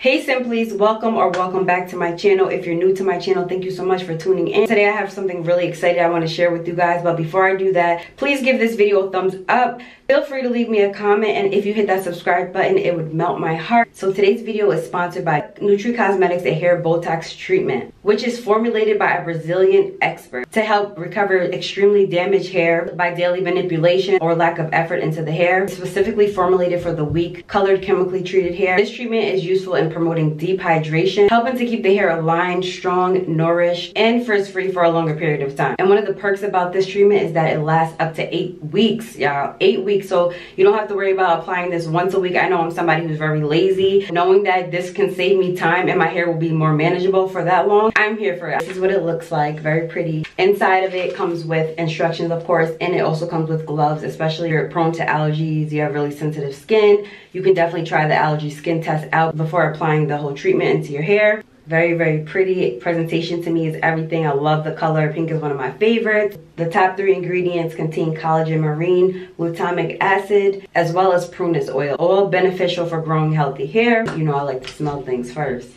Hey Simplies, welcome back to my channel. If you're new to my channel, thank you so much for tuning in. Today I have something really exciting I want to share with you guys, but before I do that, please give this video a thumbs up. Feel free to leave me a comment, and if you hit that subscribe button, it would melt my heart. So today's video is sponsored by Nutri Cosmetics, a hair Botox treatment, which is formulated by a Brazilian expert to help recover extremely damaged hair by daily manipulation or lack of effort into the hair. It's specifically formulated for the weak, colored, chemically treated hair. This treatment is useful in promoting deep hydration, helping to keep the hair aligned, strong, nourished, and frizz-free for a longer period of time. And one of the perks about this treatment is that it lasts up to 8 weeks, y'all. 8 weeks. So you don't have to worry about applying this once a week. I know I'm somebody who's very lazy. Knowing that this can save me time and my hair will be more manageable for that long, I'm here for it. This is what it looks like. Very pretty. Inside of it comes with instructions, of course, and it also comes with gloves, especially if you're prone to allergies, you have really sensitive skin. You can definitely try the allergy skin test out before applying the whole treatment into your hair. Very pretty. Presentation to me is everything. I love the color. Pink is one of my favorites. The top 3 ingredients contain collagen marine, glutamic acid, as well as prunus oil, all beneficial for growing healthy hair. You know I like to smell things first.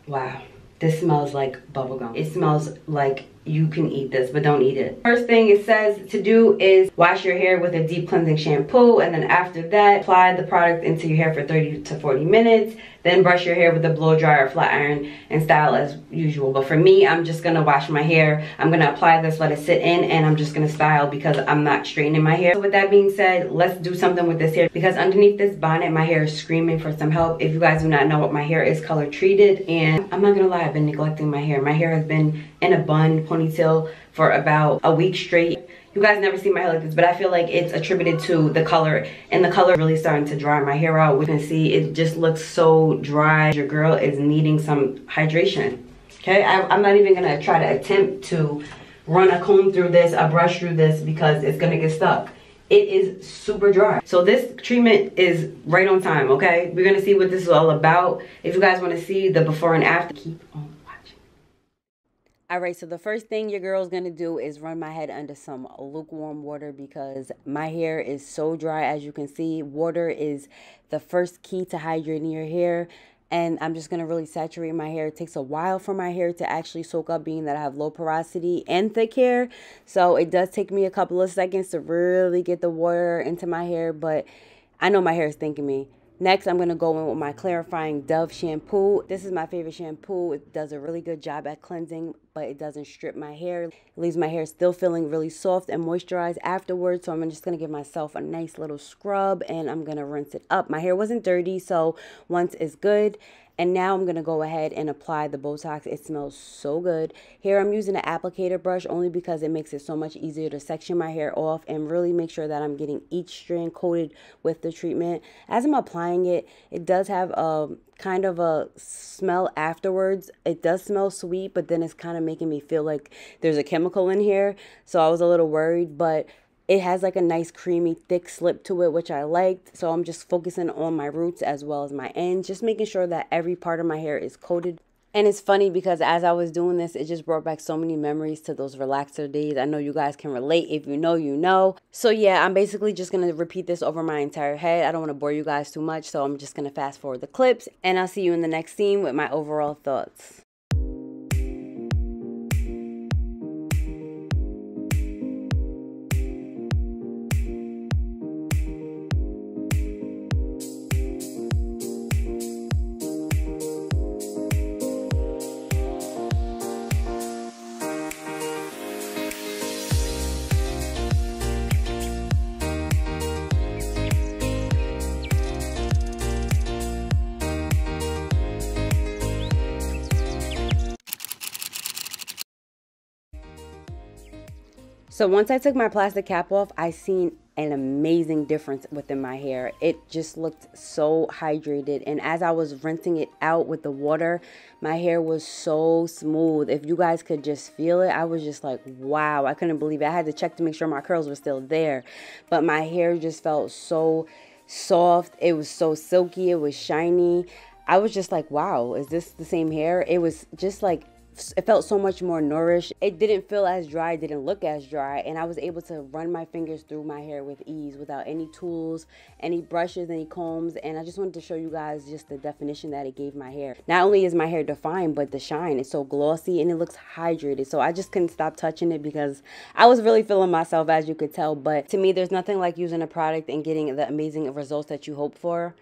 Wow, this smells like bubblegum. It smells like you can eat this, but don't eat it. First thing it says to do is wash your hair with a deep cleansing shampoo, and then after that, apply the product into your hair for 30 to 40 minutes. Then brush your hair with a blow dryer or flat iron and style as usual. But for me, I'm just gonna wash my hair. I'm gonna apply this, let it sit in, and I'm just gonna style because I'm not straightening my hair. So with that being said, let's do something with this hair, because underneath this bonnet, my hair is screaming for some help. If you guys do not know what my hair is, color treated, and I'm not gonna lie, I've been neglecting my hair. My hair has been in a bun, ponytail for about a week straight. You guys never see my hair like this, but I feel like it's attributed to the color, and the color really starting to dry my hair out. We can see it just looks so dry. Your girl is needing some hydration. Okay, I'm not even gonna try to attempt to run a comb through this, a brush through this, because it's gonna get stuck. It is super dry. So this treatment is right on time, okay? We're gonna see what this is all about. If you guys wanna see the before and after, keep on. Alright, so the first thing your girl's gonna do is run my head under some lukewarm water, because my hair is so dry. As you can see, water is the first key to hydrating your hair. And I'm just gonna really saturate my hair. It takes a while for my hair to actually soak up, being that I have low porosity and thick hair. So it does take me a couple of seconds to really get the water into my hair, but I know my hair is thanking me. Next, I'm going to go in with my clarifying Dove shampoo. This is my favorite shampoo. It does a really good job at cleansing, but it doesn't strip my hair. It leaves my hair still feeling really soft and moisturized afterwards. So I'm just going to give myself a nice little scrub, and I'm going to rinse it up. My hair wasn't dirty, so once is good. And now I'm going to go ahead and apply the Botox. It smells so good. Here I'm using an applicator brush only because it makes it so much easier to section my hair off and really make sure that I'm getting each strand coated with the treatment. As I'm applying it, it does have a kind of a smell afterwards. It does smell sweet, but then it's kind of making me feel like there's a chemical in here. So I was a little worried, but it has like a nice creamy thick slip to it, which I liked. So I'm just focusing on my roots as well as my ends, just making sure that every part of my hair is coated. And it's funny because as I was doing this, it just brought back so many memories to those relaxer days. I know you guys can relate. If you know, you know. So yeah, I'm basically just going to repeat this over my entire head. I don't want to bore you guys too much, so I'm just going to fast forward the clips, and I'll see you in the next scene with my overall thoughts. So once I took my plastic cap off, I seen an amazing difference within my hair. It just looked so hydrated, and as I was rinsing it out with the water, my hair was so smooth. If you guys could just feel it, I was just like, wow, I couldn't believe it. I had to check to make sure my curls were still there, but my hair just felt so soft. It was so silky. It was shiny. I was just like, wow, is this the same hair? It was just like it felt so much more nourished. It didn't feel as dry, it didn't look as dry, and I was able to run my fingers through my hair with ease without any tools, any brushes, any combs. And I just wanted to show you guys just the definition that it gave my hair. Not only is my hair defined, but the shine is so glossy and it looks hydrated. So I just couldn't stop touching it because I was really feeling myself, as you could tell. But to me, there's nothing like using a product and getting the amazing results that you hope for.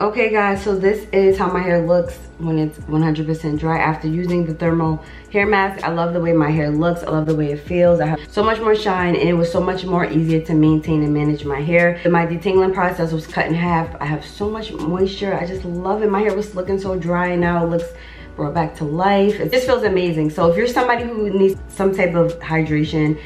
Okay guys, so this is how my hair looks when it's 100% dry after using the thermal hair mask. I love the way my hair looks. I love the way it feels. I have so much more shine, and it was so much more easier to maintain and manage my hair. My detangling process was cut in half. I have so much moisture. I just love it. My hair was looking so dry, and now it looks brought back to life. It just feels amazing. So if you're somebody who needs some type of hydration,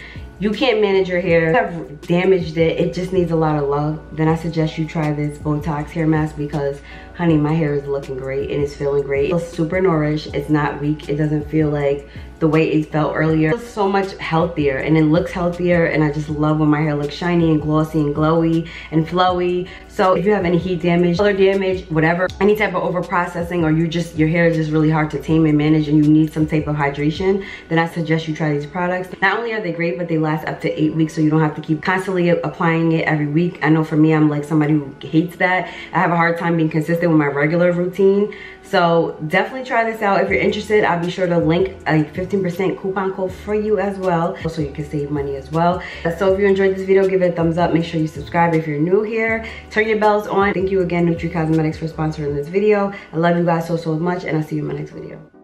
you can't manage your hair, have damaged it, it just needs a lot of love, then I suggest you try this Botox hair mask because, honey, my hair is looking great and it's feeling great. It feels super nourished, it's not weak, it doesn't feel like the way it felt earlier. It feels so much healthier and it looks healthier, and I just love when my hair looks shiny and glossy and glowy and flowy. So if you have any heat damage, color damage, whatever, any type of over processing, or your hair is just really hard to tame and manage and you need some type of hydration, then I suggest you try these products. Not only are they great, but they last up to 8 weeks, so you don't have to keep constantly applying it every week. I know for me, I'm like somebody who hates that. I have a hard time being consistent with my regular routine. So definitely try this out. If you're interested, I'll be sure to link a 15% coupon code for you as well, so you can save money as well. So if you enjoyed this video, give it a thumbs up. Make sure you subscribe if you're new here. Turn your bells on. Thank you again, Nutri Cosmetics, for sponsoring this video. I love you guys so much, and I'll see you in my next video.